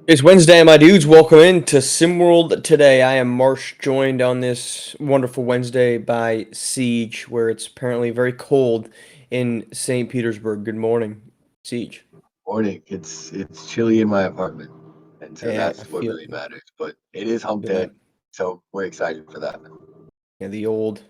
It's Wednesday, my dudes. Welcome in to SimWorld today. I am Marsh, joined on this wonderful Wednesday by Siege, where it's apparently very cold in St. Petersburg. Good morning, Siege. Morning. It's chilly in my apartment, and so Yeah, I that's what feel really matters. But it is hump feel day, that. so we're excited for that. Yeah, the old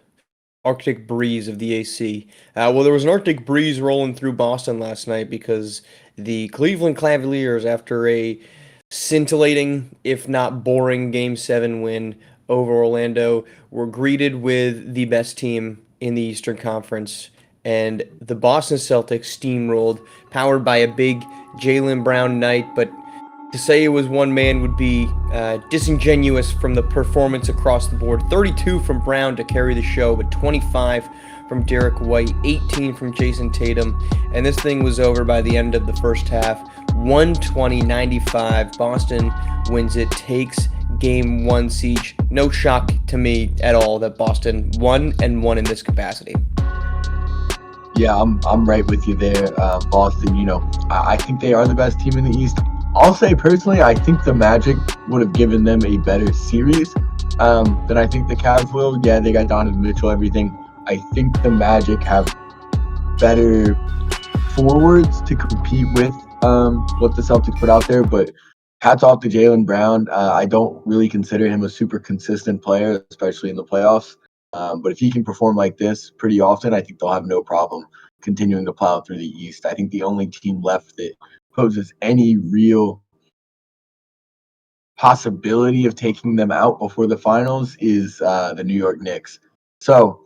Arctic breeze of the AC. Well, there was an Arctic breeze rolling through Boston last night because the Cleveland Cavaliers, after a scintillating, if not boring, Game 7 win over Orlando, were greeted with the best team in the Eastern Conference. And the Boston Celtics steamrolled, powered by a big Jaylen Brown night, but to say it was one man would be disingenuous from the performance across the board. 32 from Brown to carry the show, but 25 from Derek White, 18 from Jason Tatum, and this thing was over by the end of the first half. 120-95. Boston wins it, takes game one. Siege. No shock to me at all that Boston won and won in this capacity. Yeah, I'm right with you there, Boston. I think they are the best team in the East. I'll say personally, I think the Magic would have given them a better series than I think the Cavs will. Yeah, they got Donovan Mitchell, everything. I think the Magic have better forwards to compete with what the Celtics put out there. But hats off to Jaylen Brown. I don't really consider him a super consistent player, especially in the playoffs. But if he can perform like this pretty often, I think they'll have no problem continuing to plow through the East. I think the only team left that poses any real possibility of taking them out before the finals is the New York Knicks. So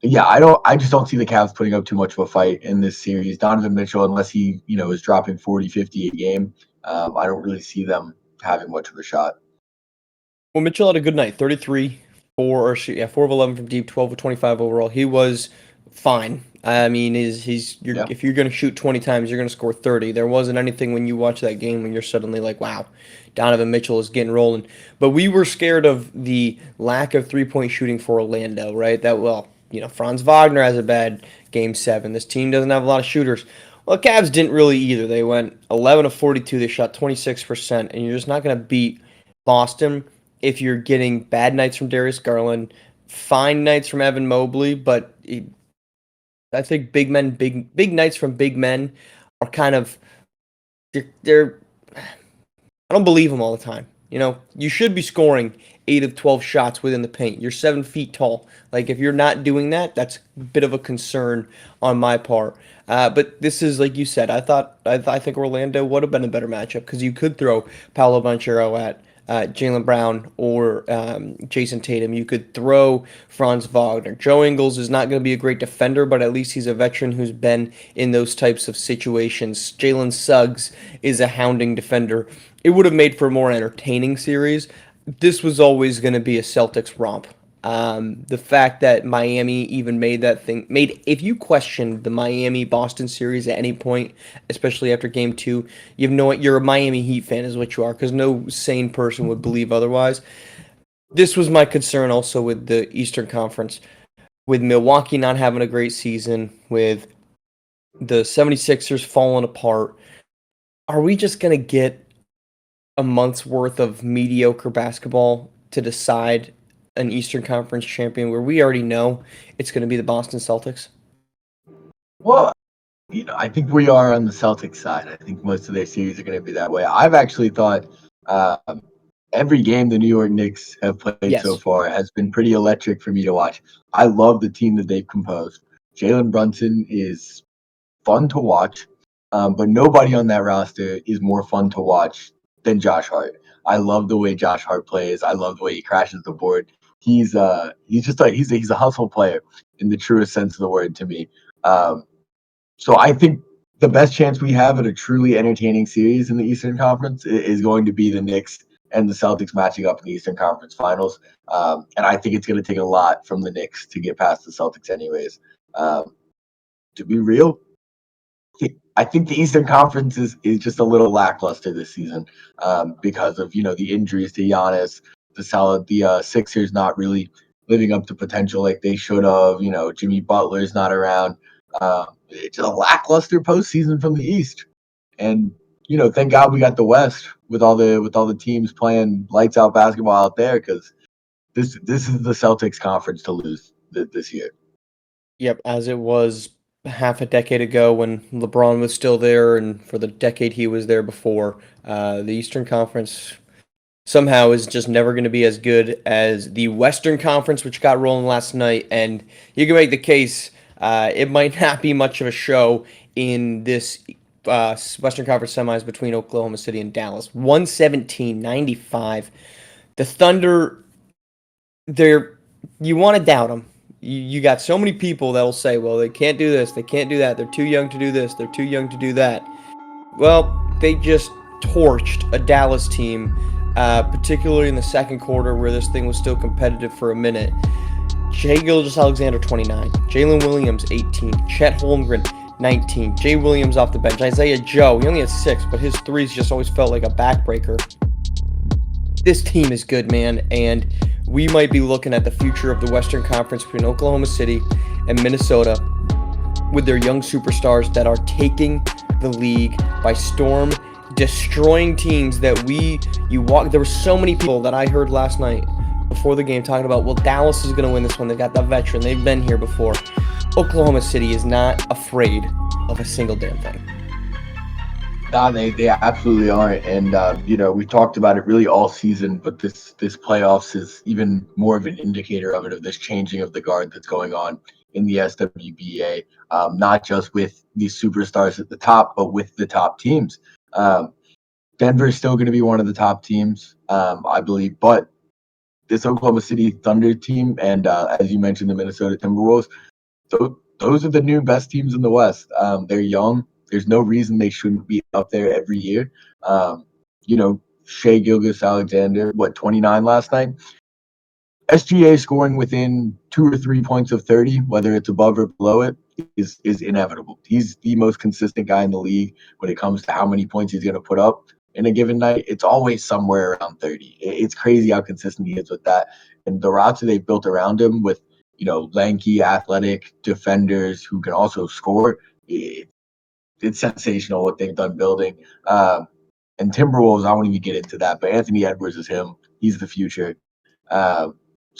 yeah, I just don't see the Cavs putting up too much of a fight in this series. Donovan Mitchell, unless he, is dropping 40, 50 a game, I don't really see them having much of a shot. Well, Mitchell had a good night. 33, 4 of 11 from deep, 12 of 25 overall. He was fine. I mean, Yeah. if you're going to shoot 20 times, you're going to score 30. There wasn't anything when you watch that game when you're suddenly like, wow, Donovan Mitchell is getting rolling. But we were scared of the lack of three-point shooting for Orlando, right? Franz Wagner has a bad game 7. This team doesn't have a lot of shooters. Well, the Cavs didn't really either. They went 11 of 42. They shot 26%, and you're just not going to beat Boston if you're getting bad nights from Darius Garland, fine nights from Evan Mobley, but I think big nights from big men are kind of they're I don't believe them all the time. You should be scoring 8 of 12 shots within the paint. You're 7 feet tall. Like if you're not doing that, that's a bit of a concern on my part. But this is like you said. I think Orlando would have been a better matchup because you could throw Paolo Banchero at Jaylen Brown or Jason Tatum. You could throw Franz Wagner. Joe Ingles is not going to be a great defender, but at least he's a veteran who's been in those types of situations. Jalen Suggs is a hounding defender. It would have made for a more entertaining series. This was always going to be a Celtics romp. The fact that Miami even if you question the Miami Boston series at any point, especially after game 2, you're a Miami Heat fan, is what you are, because no sane person would believe otherwise. This was my concern also with the Eastern Conference, with Milwaukee not having a great season, with the 76ers falling apart. Are we just going to get a month's worth of mediocre basketball to decide an Eastern Conference champion where we already know it's going to be the Boston Celtics? Well, I think we are on the Celtics side. I think most of their series are going to be that way. I've actually thought every game the New York Knicks have played so Yes. far has been pretty electric for me to watch. I love the team that they've composed. Jalen Brunson is fun to watch, but nobody on that roster is more fun to watch than Josh Hart. I love the way Josh Hart plays. I love the way he crashes the board. He's just like he's a hustle player in the truest sense of the word to me. Um, so I think the best chance we have at a truly entertaining series in the Eastern Conference is going to be the Knicks and the Celtics matching up in the Eastern Conference Finals. And I think it's going to take a lot from the Knicks to get past the Celtics, anyways. Um, to be real, I think the Eastern Conference is just a little lackluster this season because of the injuries to Giannis, the Sixers not really living up to potential like they should have. Jimmy Butler's not around. It's just a lackluster postseason from the East, and thank God we got the West with all the teams playing lights out basketball out there, because this is the Celtics conference to lose this year. Yep, as it was half a decade ago when LeBron was still there, and for the decade he was there before. The Eastern Conference somehow is just never going to be as good as the Western Conference, which got rolling last night. And you can make the case it might not be much of a show in this Western Conference semis between Oklahoma City and Dallas. 117-95. The Thunder, they're you want to doubt them. You got so many people that'll say, well, they can't do this, they can't do that, they're too young to do this, they're too young to do that. Well, they just torched a Dallas team, particularly in the second quarter where this thing was still competitive for a minute. Shai Gilgeous-Alexander, 29. Jalen Williams, 18. Chet Holmgren, 19. Jay Williams off the bench. Isaiah Joe, he only had 6, but his threes just always felt like a backbreaker. This team is good, man, and we might be looking at the future of the Western Conference between Oklahoma City and Minnesota with their young superstars that are taking the league by storm, destroying teams that there were so many people that I heard last night before the game talking about, well, Dallas is going to win this one. They've got the veteran. They've been here before. Oklahoma City is not afraid of a single damn thing. Nah, they absolutely aren't, and we talked about it really all season, but this playoffs is even more of an indicator of it, of this changing of the guard that's going on in the SWBA, not just with these superstars at the top, but with the top teams. Denver is still going to be one of the top teams, I believe, but this Oklahoma City Thunder team, and as you mentioned, the Minnesota Timberwolves, those are the new best teams in the West. They're young. There's no reason they shouldn't be up there every year. Shai Gilgeous-Alexander, 29 last night? SGA scoring within 2 or 3 points of 30, whether it's above or below it, is inevitable. He's the most consistent guy in the league when it comes to how many points he's going to put up in a given night. It's always somewhere around 30. It's crazy how consistent he is with that. And the roster they've built around him with, lanky, athletic defenders who can also score, it's sensational what they've done building. And Timberwolves, I won't even get into that, but Anthony Edwards is him. He's the future. So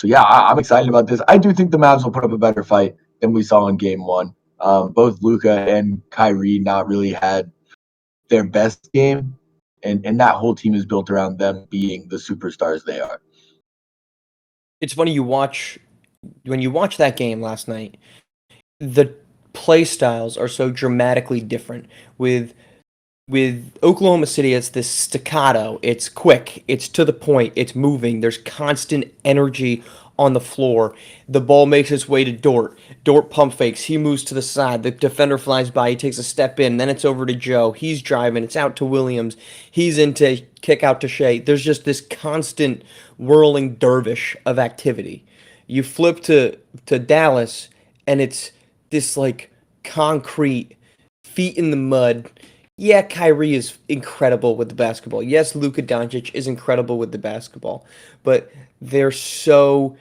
yeah, I'm excited about this. I do think the Mavs will put up a better fight than we saw in Game 1. Both Luka and Kyrie not really had their best game, and that whole team is built around them being the superstars they are. It's funny when you watch that game last night, the play styles are so dramatically different. With Oklahoma City, it's this staccato. It's quick. It's to the point. It's moving. There's constant energy on the floor. The ball makes its way to Dort. Dort pump fakes. He moves to the side. The defender flies by. He takes a step in. Then it's over to Joe. He's driving. It's out to Williams. He's into kick out to Shai. There's just this constant whirling dervish of activity. You flip to Dallas, and it's this like concrete feet in the mud. Yeah, Kyrie is incredible with the basketball. Yes, Luka Doncic is incredible with the basketball, but they're so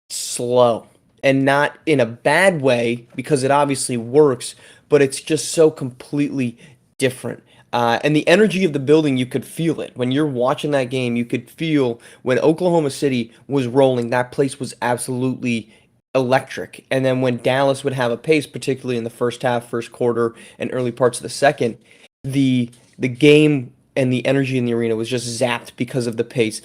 slow, and not in a bad way because it obviously works, but it's just so completely different. And the energy of the building, you could feel it. When you're watching that game, you could feel when Oklahoma City was rolling, that place was absolutely electric. And then when Dallas would have a pace, particularly in the first half, first quarter, and early parts of the second, the game and the energy in the arena was just zapped because of the pace.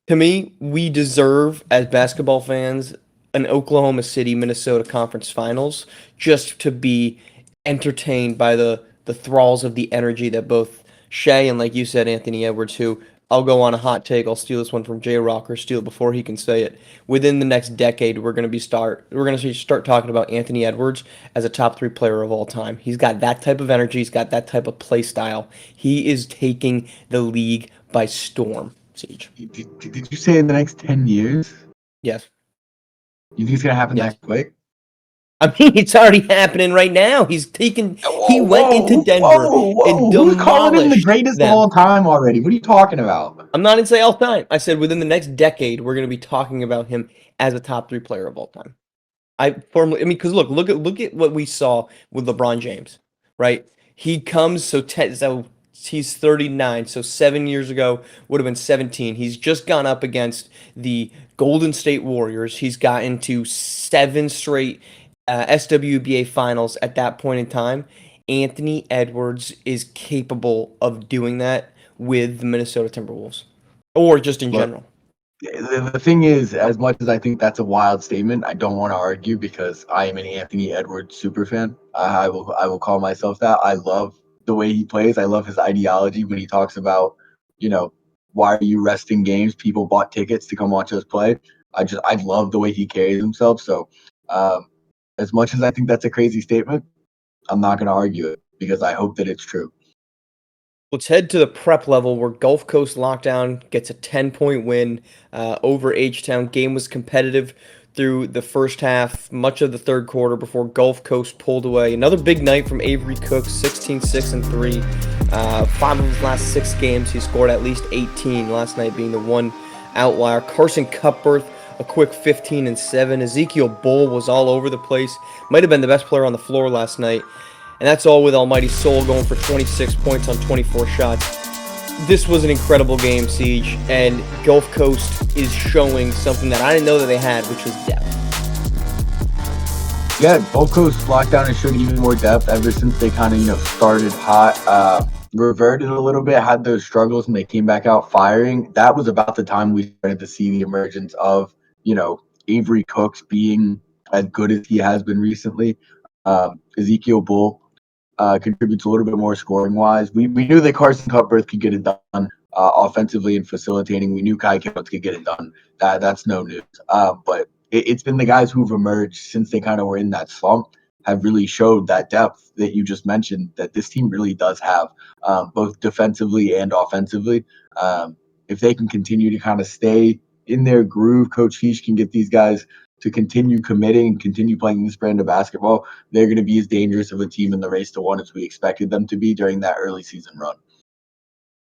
To me, we deserve, as basketball fans, an Oklahoma City Minnesota Conference Finals just to be entertained by the thralls of the energy that both Shai and, like you said, Anthony Edwards, who I'll go on a hot take. I'll steal this one from J Rock, or steal it before he can say it. Within the next decade, we're going to start talking about Anthony Edwards as a top 3 player of all time. He's got that type of energy. He's got that type of play style. He is taking the league by storm. Siege. Did you say in the next 10 years? Yes. You think it's gonna happen that quick? I mean, it's already happening right now. He went into Denver and demolished Who's calling him the greatest them. of all time already? What are you talking about? I'm not going to say all time. I said within the next decade, we're going to be talking about him as a top 3 player of all time. Because look at what we saw with LeBron James, right? He comes so he's 39, so 7 years ago would have been 17. He's just gone up against the Golden State Warriors. He's gotten to 7 straight SWBA finals at that point in time. Anthony Edwards is capable of doing that with the Minnesota Timberwolves, or just in But general. the thing is, as much as I think that's a wild statement, I don't want to argue because I am an Anthony Edwards super fan. I will call myself that. I love the way he plays. I love his ideology when he talks about, you know, why are you resting games? People bought tickets to come watch us play. I love the way he carries himself. So, um, as much as I think that's a crazy statement, I'm not going to argue it because I hope that it's true. Let's head to the prep level where Gulf Coast Lockdown gets a 10-point win over H-Town. Game was competitive through the first half, much of the third quarter before Gulf Coast pulled away. Another big night from Avery Cooks, 16, 6, and 3. 5 of his last 6 games, he scored at least 18, last night being the one outlier. Carson Cupworth, a quick 15 and 7. Ezekiel Bull was all over the place. Might have been the best player on the floor last night. And that's all with Almighty Soul going for 26 points on 24 shots. This was an incredible game, Siege, and Gulf Coast is showing something that I didn't know that they had, which was depth. Yeah, Gulf Coast Lockdown has shown even more depth ever since they kind of, started hot. Reverted a little bit, had those struggles, and they came back out firing. That was about the time we started to see the emergence of, Avery Cooks being as good as he has been recently. Ezekiel Bull contributes a little bit more scoring wise. We knew that Carson Cupworth could get it done offensively and facilitating. We knew Kai Coates could get it done. That's no news. But it's been the guys who've emerged since they kind of were in that slump have really showed that depth that you just mentioned that this team really does have, both defensively and offensively. If they can continue to kind of stay in their groove, Coach Feach can get these guys to continue committing and continue playing this brand of basketball. They're going to be as dangerous of a team in the race to one as we expected them to be during that early season run.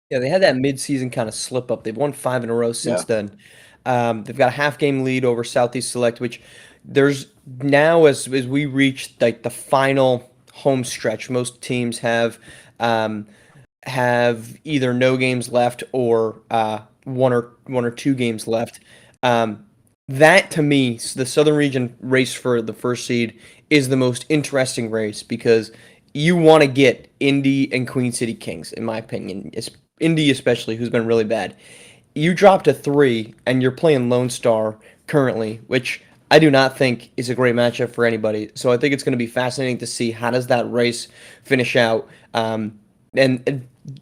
Yeah, they had that mid-season kind of slip up. They've won 5 in a row since then. They've got a half-game lead over Southeast Select, which there's now as we reach like the final home stretch, most teams have either no games left or one or 2 games left. That to me, the Southern Region race for the first seed is the most interesting race because you want to get Indy and Queen City Kings, in my opinion. Indy especially, who's been really bad. You drop to 3 and you're playing Lone Star currently, which I do not think is a great matchup for anybody. So I think it's going to be fascinating to see how does that race finish out. And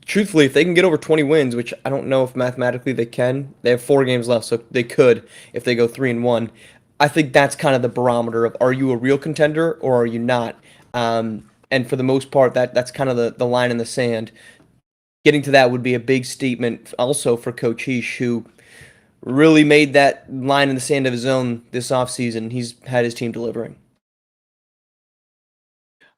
truthfully, if they can get over 20 wins, which I don't know if mathematically they can, they have 4 games left, so they could if they go 3-1. I think that's kind of the barometer of are you a real contender or are you not? And for the most part, that's kind of the line in the sand. Getting to that would be a big statement also for Coach Heesh, who really made that line in the sand of his own this offseason. He's had his team delivering.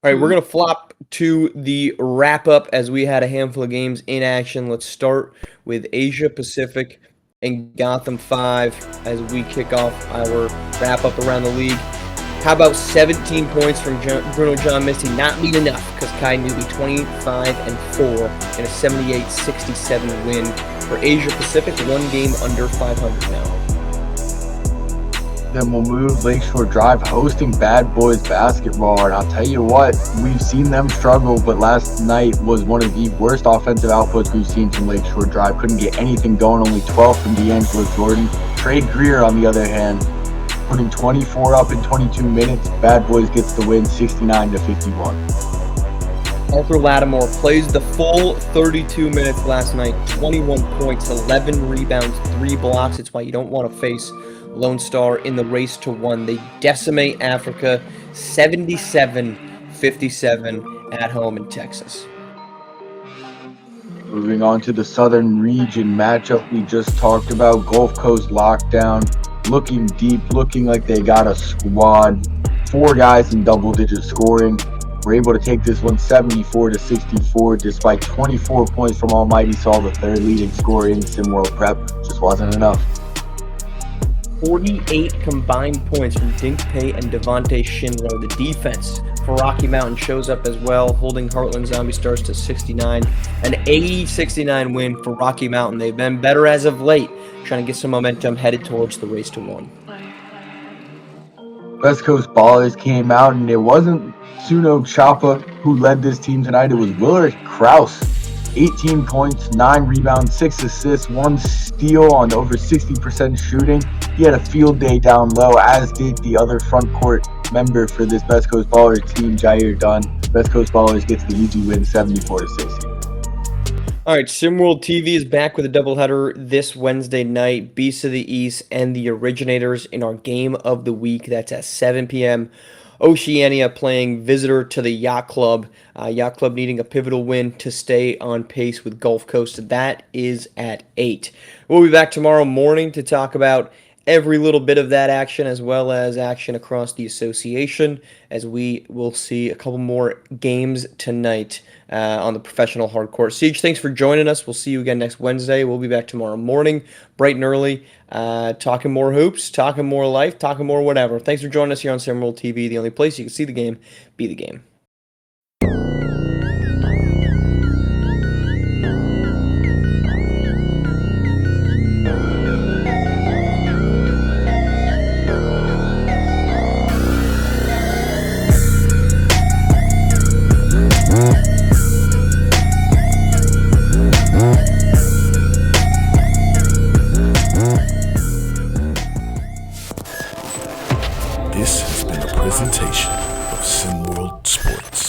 All right, we're going to flop to the wrap-up as we had a handful of games in action. Let's start with Asia Pacific and Gotham 5 as we kick off our wrap-up around the league. How about 17 points from Bruno John Misty? Not being enough because Kai Newby 25-4 in a 78-67 win for Asia Pacific, 1 game under 500 now. Then we'll move Lakeshore Drive hosting Bad Boys basketball. And I'll tell you what, we've seen them struggle, but last night was one of the worst offensive outputs we've seen from Lakeshore Drive. Couldn't get anything going, only 12 from D'Angelo Jordan. Trey Greer, on the other hand, putting 24 up in 22 minutes. Bad Boys gets the win 69-51. Arthur Lattimore plays the full 32 minutes last night, 21 points, 11 rebounds, 3 blocks. It's why you don't want to face Lone Star in the race to 1. They decimate Africa 77-57 at home in Texas. Moving on to the Southern Region matchup we just talked about. Gulf Coast Lockdown looking deep, looking like they got a squad. 4 guys in double-digit scoring. We're able to take this one 74-64 despite 24 points from Almighty Saul, the 3rd leading scorer in SimWorld Prep. Just wasn't enough. 48 combined points from Dink Pay and Devontae Schindler. The defense for Rocky Mountain shows up as well, holding Heartland Zombie Stars to 69. An 80-69 win for Rocky Mountain. They've been better as of late, trying to get some momentum headed towards the race to 1. West Coast Ballers came out, and it wasn't Suno Chapa who led this team tonight. It was Willard Krause. 18 points, 9 rebounds, 6 assists, 1 steal on over 60% shooting. He had a field day down low, as did the other front court member for this West Coast Ballers team, Jair Dunn. West Coast Ballers gets the easy win, 74-60. All right, SimWorld TV is back with a doubleheader this Wednesday night. Beasts of the East and the Originators in our game of the week. That's at 7 p.m. Oceania playing visitor to the Yacht Club. Yacht Club needing a pivotal win to stay on pace with Gulf Coast. That is at 8. We'll be back tomorrow morning to talk about every little bit of that action, as well as action across the association, as we will see a couple more games tonight on the professional hardcourt. Siege, thanks for joining us. We'll see you again next Wednesday. We'll be back tomorrow morning, bright and early, talking more hoops, talking more life, talking more whatever. Thanks for joining us here on SimWorld TV, the only place you can see the game, be the game. This has been a presentation of SimWorld Sports.